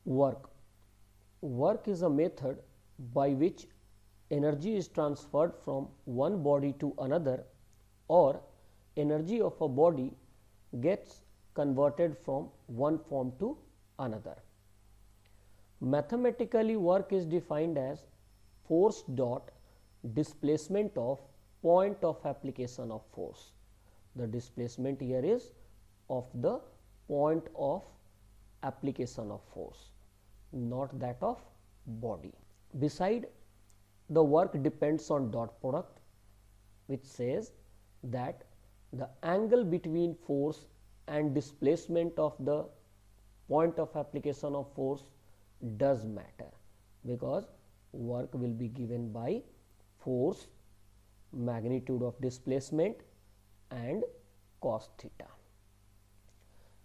Work. Work is a method by which energy is transferred from one body to another, or energy of a body gets converted from one form to another. Mathematically, work is defined as force dot displacement of point of application of force. The displacement here is of the point of application of force, not that of body. Beside, the work depends on dot product, which says that the angle between force and displacement of the point of application of force does matter, because work will be given by force, magnitude of displacement and cos theta.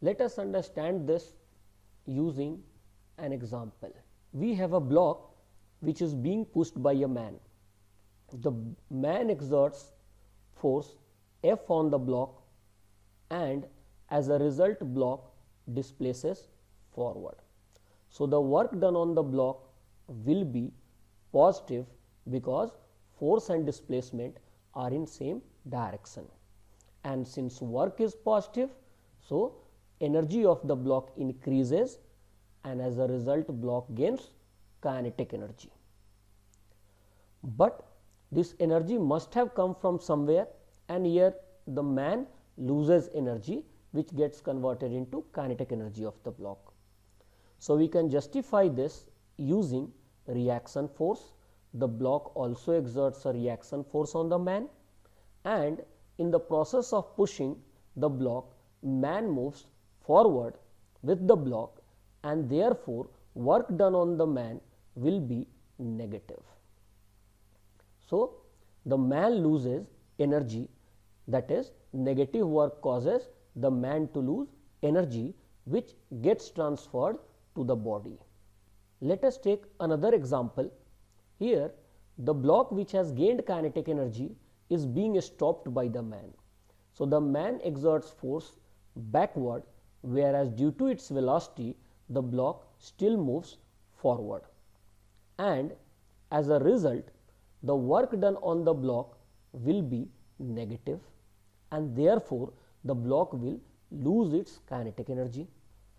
Let us understand this using an example. We have a block which is being pushed by a man. The man exerts force F on the block, and as a result block displaces forward. So, the work done on the block will be positive because force and displacement are in same direction, and since work is positive, so energy of the block increases, and as a result block gains kinetic energy. But this energy must have come from somewhere, and here the man loses energy, which gets converted into kinetic energy of the block. So, we can justify this using reaction force. The block also exerts a reaction force on the man, and in the process of pushing the block, man moves forward with the block, and therefore, work done on the man will be negative. So, the man loses energy, that is, negative work causes the man to lose energy, which gets transferred to the body. Let us take another example. Here, the block which has gained kinetic energy is being stopped by the man. So, the man exerts force backward, whereas due to its velocity, the block still moves forward, and as a result, the work done on the block will be negative, and therefore, the block will lose its kinetic energy.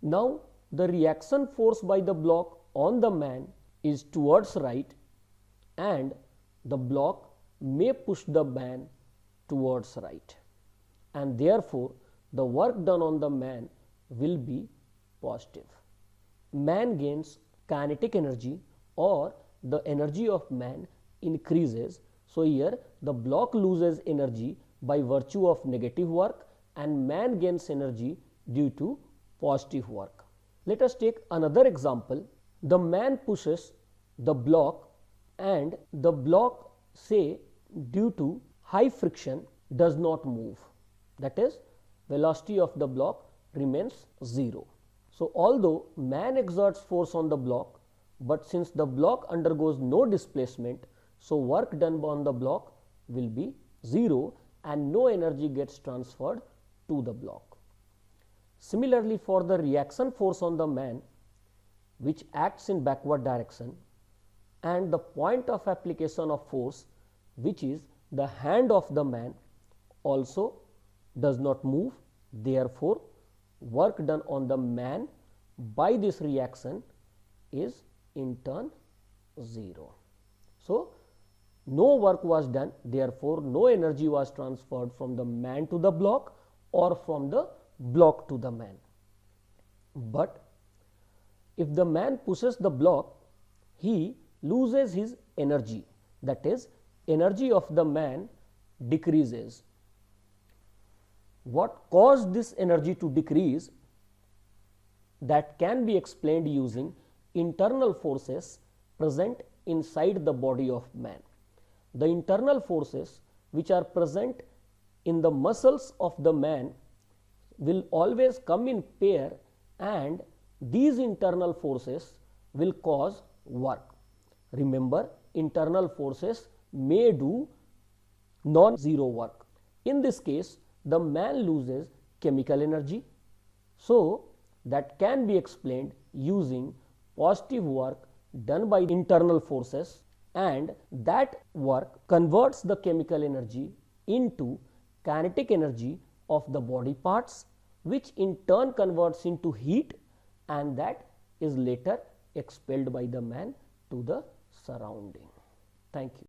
Now, the reaction force by the block on the man is towards right, and the block may push the man towards right, and therefore, the work done on the man will be positive. Man gains kinetic energy, or the energy of man increases. So, here the block loses energy by virtue of negative work, and man gains energy due to positive work. Let us take another example. The man pushes the block, and the block, say, due to high friction does not move, that is, velocity of the block remains 0. So, although man exerts force on the block, but since the block undergoes no displacement, so work done on the block will be 0, and no energy gets transferred to the block. Similarly, for the reaction force on the man, which acts in backward direction, and the point of application of force, which is the hand of the man, also does not move. Therefore, work done on the man by this reaction is in turn 0. So, no work was done, therefore, no energy was transferred from the man to the block or from the block to the man. But if the man pushes the block, he loses his energy, that is, energy of the man decreases. What caused this energy to decrease? That can be explained using internal forces present inside the body of man. The internal forces which are present in the muscles of the man will always come in pair, and these internal forces will cause work. Remember, internal forces may do non-zero work. In this case, the man loses chemical energy. So, that can be explained using positive work done by internal forces, and that work converts the chemical energy into kinetic energy of the body parts, which in turn converts into heat, and that is later expelled by the man to the surrounding. Thank you.